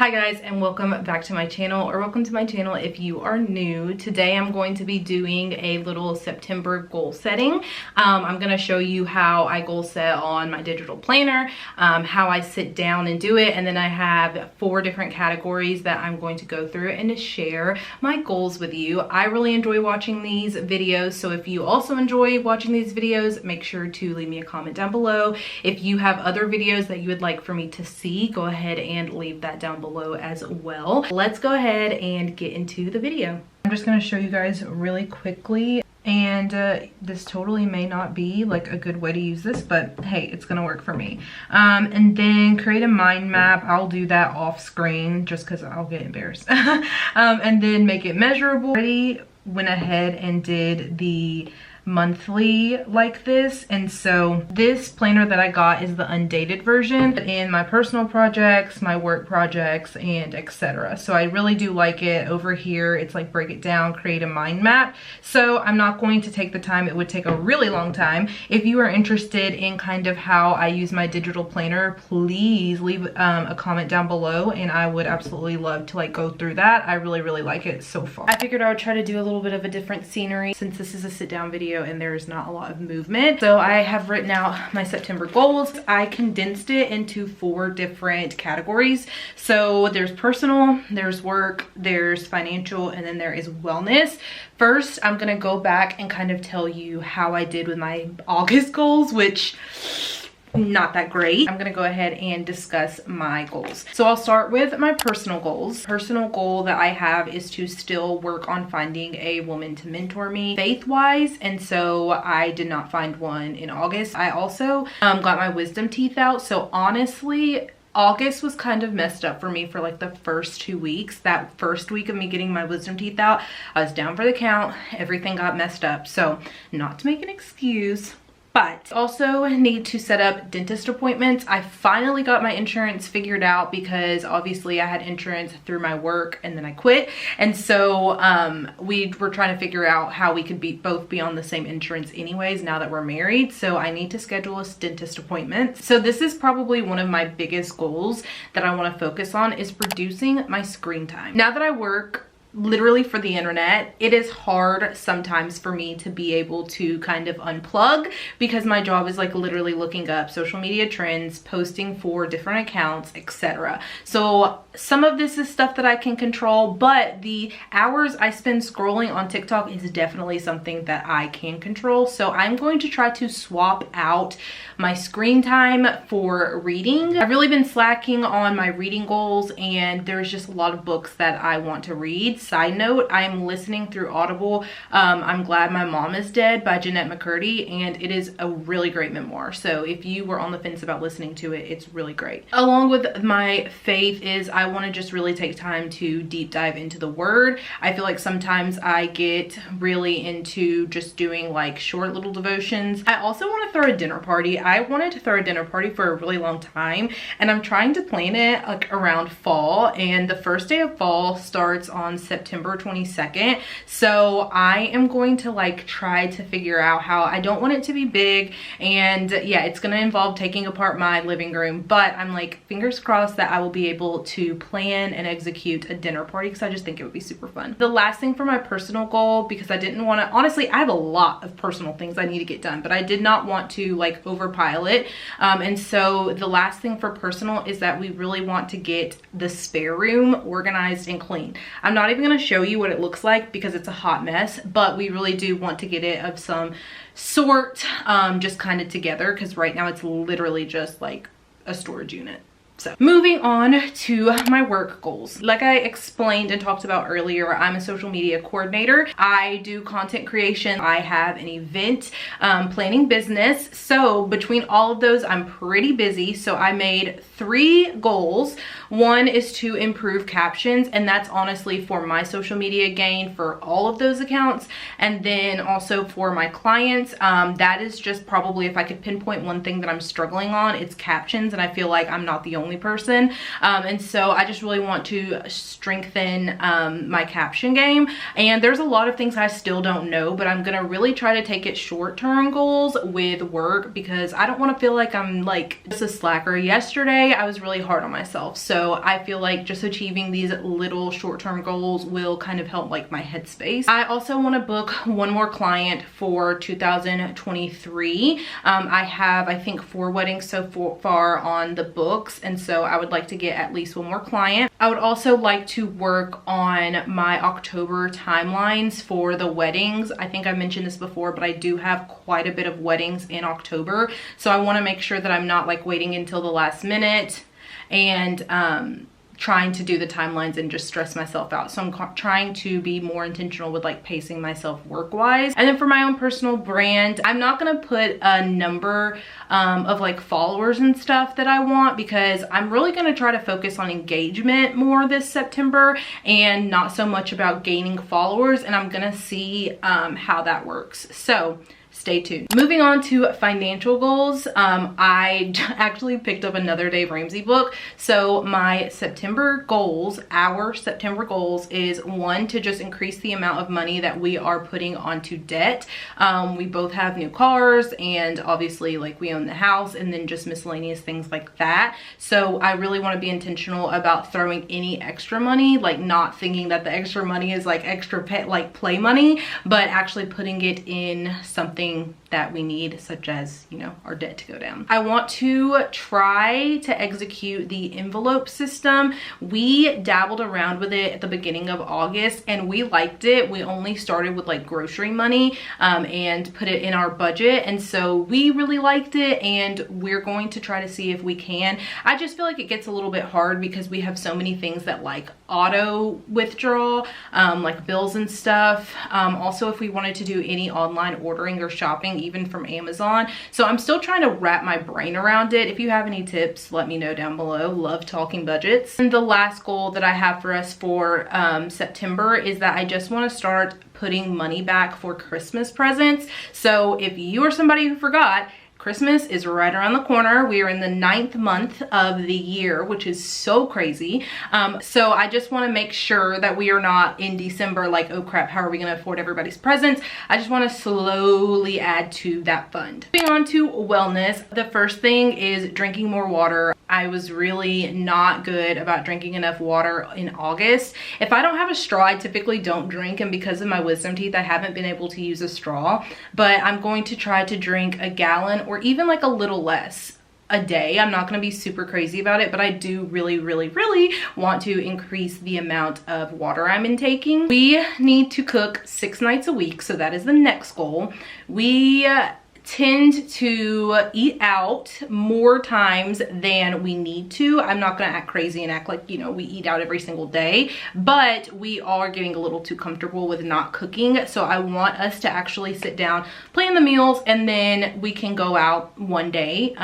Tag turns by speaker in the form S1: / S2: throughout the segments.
S1: Hi guys, and welcome back to my channel, or welcome to my channel if you are new. Today I'm going to be doing a little September goal setting. I'm going to show you how I goal set on my digital planner, how I sit down and do it, and then I have 4 different categories that I'm going to go through and to share my goals with you. I really enjoy watching these videos, so if you also enjoy watching these videos, make sure to leave me a comment down below. If you have other videos that you would like for me to see, go ahead and leave that down below as well. Let's go ahead and get into the video. I'm just going to show you guys really quickly, and this totally may not be like a good way to use this, but hey, it's gonna work for me. And then create a mind map. I'll do that off screen just because I'll get embarrassed. And then make it measurable. I went ahead and did the monthly like this, and so this planner that I got is the undated version in my personal projects, my work projects, and etc. So I really do like it. Over here it's like break it down, create a mind map. So I'm not going to take the time. It would take a really long time. If you are interested in kind of how I use my digital planner, please leave a comment down below, and I would absolutely love to like go through that. I really like it so far. I figured I would try to do a little bit of a different scenery since this is a sit down video and there's not a lot of movement. So I have written out my September goals. I condensed it into 4 different categories. So there's personal, there's work, there's financial, and then there is wellness. First, I'm gonna go back and kind of tell you how I did with my August goals, which not that great. I'm gonna go ahead and discuss my goals. So I'll start with my personal goals. Personal goal that I have is to still work on finding a woman to mentor me faith-wise, and so I did not find one in August. I also got my wisdom teeth out, so honestly August was kind of messed up for me for like the first 2 weeks. That first week of me getting my wisdom teeth out, I was down for the count. Everything got messed up. So not to make an excuse, but also need to set up dentist appointments. I finally got my insurance figured out because obviously I had insurance through my work and then I quit. And so we were trying to figure out how we could both be on the same insurance anyways now that we're married. So I need to schedule a dentist appointment. So this is probably one of my biggest goals that I want to focus on, is reducing my screen time. Now that I work literally for the internet, it is hard sometimes for me to be able to kind of unplug, because my job is like literally looking up social media trends, posting for different accounts, etc. So some of this is stuff that I can control, but the hours I spend scrolling on TikTok is definitely something that I can control. So I'm going to try to swap out my screen time for reading. I've really been slacking on my reading goals, and there's just a lot of books that I want to read. Side note, I'm listening through Audible I'm Glad My Mom Is Dead by Jeanette McCurdy, and it is a really great memoir. So if you were on the fence about listening to it, it's really great. Along with my faith is I want to just really take time to deep dive into the word. I feel like sometimes I get really into just doing like short little devotions. I also want to throw a dinner party. I wanted to throw a dinner party for a really long time, and I'm trying to plan it like around fall, and the first day of fall starts on September 22nd. So I am going to like try to figure out how. I don't want it to be big, and yeah, it's going to involve taking apart my living room, but I'm like fingers crossed that I will be able to plan and execute a dinner party, because I just think it would be super fun. The last thing for my personal goal, because I didn't want to, honestly I have a lot of personal things I need to get done, but I did not want to like overpile it, and so the last thing for personal is that we really want to get the spare room organized and clean. I'm not even going to show you what it looks like because it's a hot mess, but we really do want to get it of some sort just kind of together, because right now it's literally just like a storage unit. So moving on to my work goals. Like I explained and talked about earlier, I'm a social media coordinator. I do content creation. I have an event planning business. So between all of those, I'm pretty busy. So I made 3 goals. One is to improve captions, and that's honestly for my social media gain for all of those accounts. And then also for my clients, that is just probably, if I could pinpoint one thing that I'm struggling on, it's captions. And I feel like I'm not the only person, and so I just really want to strengthen my caption game. And there's a lot of things I still don't know, but I'm gonna really try to take it short-term goals with work, because I don't want to feel like I'm like just a slacker. Yesterday I was really hard on myself, so so I feel like just achieving these little short-term goals will kind of help like my headspace. I also want to book one more client for 2023. I have, I think, 4 weddings so far on the books, and so I would like to get at least one more client. I would also like to work on my October timelines for the weddings. I think I mentioned this before, but I do have quite a bit of weddings in October, so I want to make sure that I'm not like waiting until the last minute and trying to do the timelines and just stress myself out. So I'm trying to be more intentional with like pacing myself work-wise. And then for my own personal brand, I'm not gonna put a number of like followers and stuff that I want, because I'm really gonna try to focus on engagement more this September and not so much about gaining followers, and I'm gonna see how that works. So stay tuned. Moving on to financial goals. I actually picked up another Dave Ramsey book. So my September goals, our September goals, is 1, to just increase the amount of money that we are putting onto debt. We both have new cars, and obviously like we own the house, and then just miscellaneous things like that. So I really want to be intentional about throwing any extra money, like not thinking that the extra money is like extra play money, but actually putting it in something that we need, such as, you know, our debt to go down. I want to try to execute the envelope system. We dabbled around with it at the beginning of August and we liked it. We only started with like grocery money and put it in our budget, and so we really liked it, and we're going to try to see if we can. I just feel like it gets a little bit hard because we have so many things that like auto withdraw, like bills and stuff. Also, if we wanted to do any online ordering or shopping, even from Amazon. So I'm still trying to wrap my brain around it. If you have any tips, let me know down below. Love talking budgets. And the last goal that I have for us for September is that I just want to start putting money back for Christmas presents. So if you are somebody who forgot, Christmas is right around the corner. We are in the 9th month of the year, which is so crazy. So I just want to make sure that we are not in December like, oh crap, how are we going to afford everybody's presents? I just want to slowly add to that fund. Moving on to wellness. The first thing is drinking more water. I was really not good about drinking enough water in August. If I don't have a straw, I typically don't drink, and because of my wisdom teeth, I haven't been able to use a straw, but I'm going to try to drink a gallon or even like a little less a day. I'm not going to be super crazy about it, but I do really want to increase the amount of water I'm intaking. We need to cook 6 nights a week, so that is the next goal. We tend to eat out more times than we need to. I'm not gonna act crazy and act like, you know, we eat out every single day, but we are getting a little too comfortable with not cooking. So I want us to actually sit down, plan the meals, and then we can go out one day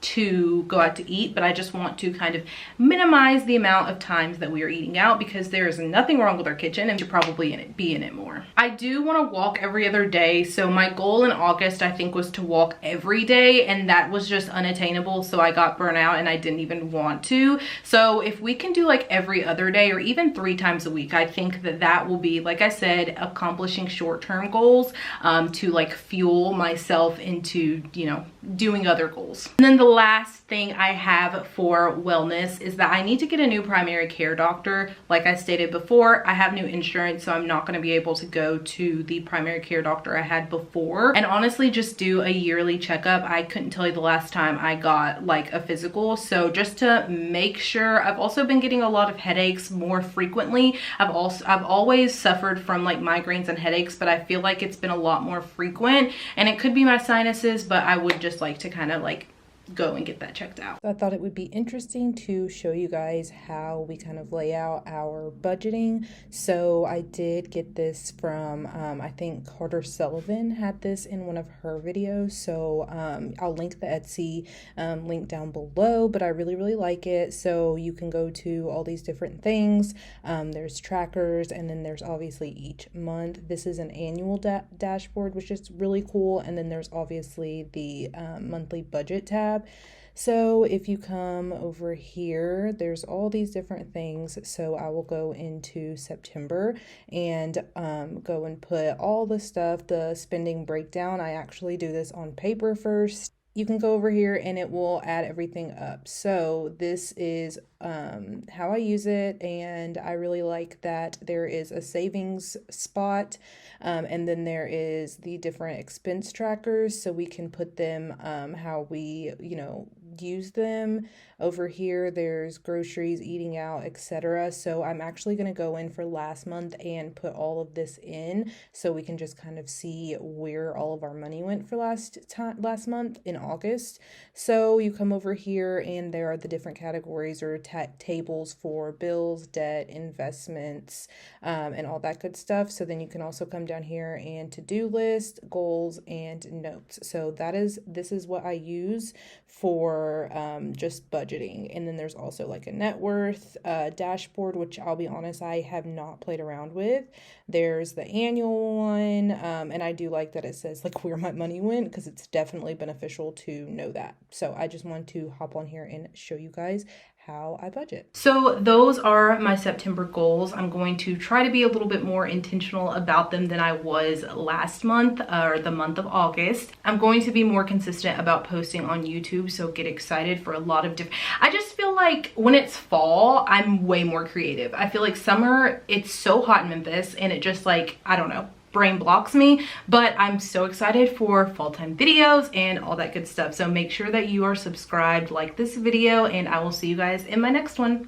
S1: to go out to eat. But I just want to kind of minimize the amount of times that we are eating out, because there is nothing wrong with our kitchen and should probably be in it more. I do want to walk every other day. So my goal in August, I think, was to walk every day, and that was just unattainable. So I got burnt out and I didn't even want to. So if we can do like every other day or even 3 times a week, I think that that will be, like I said, accomplishing short-term goals to like fuel myself into, you know, doing other goals. And then the last thing I have for wellness is that I need to get a new primary care doctor. Like I stated before, I have new insurance, so I'm not going to be able to go to the primary care doctor I had before. And honestly, just do a yearly checkup. I couldn't tell you the last time I got like a physical. So just to make sure. I've also been getting a lot of headaches more frequently. I've always suffered from like migraines and headaches, but I feel like it's been a lot more frequent, and it could be my sinuses, but I would just like to kind of like go and get that checked out.
S2: I thought it would be interesting to show you guys how we kind of lay out our budgeting. So I did get this from, I think Carter Sullivan had this in one of her videos. So I'll link the Etsy link down below, but I really like it. So you can go to all these different things. There's trackers, and then there's obviously each month. This is an annual dashboard, which is really cool. And then there's obviously the monthly budget tab. So if you come over here, there's all these different things. So I will go into September and go and put all the stuff, the spending breakdown. I actually do this on paper first. you can go over here and it will add everything up. So this is how I use it, and I really like that there is a savings spot, and then there is the different expense trackers, so we can put them how we, use them. Over here there's groceries, eating out, etc. So I'm actually going to go in for last month and put all of this in so we can just kind of see where all of our money went for last month in August. So you come over here and there are the different categories or tables for bills, debt, investments, and all that good stuff. So then you can also come down here and to-do list, goals, and notes. So this is what I use for just budgeting. And then there's also like a net worth dashboard, which I'll be honest, I have not played around with. There's the annual one, and I do like that it says like where my money went, because it's definitely beneficial to know that. So I just want to hop on here and show you guys how I budget.
S1: So those are my September goals. I'm going to try to be a little bit more intentional about them than I was last month or the month of August. I'm going to be more consistent about posting on YouTube, so get excited for a lot of different. I just feel like when it's fall, I'm way more creative. I feel like summer, it's so hot in Memphis and it just like, I don't know, brain blocks me, but I'm so excited for fall time videos and all that good stuff. So make sure that you are subscribed, like this video, and I will see you guys in my next one.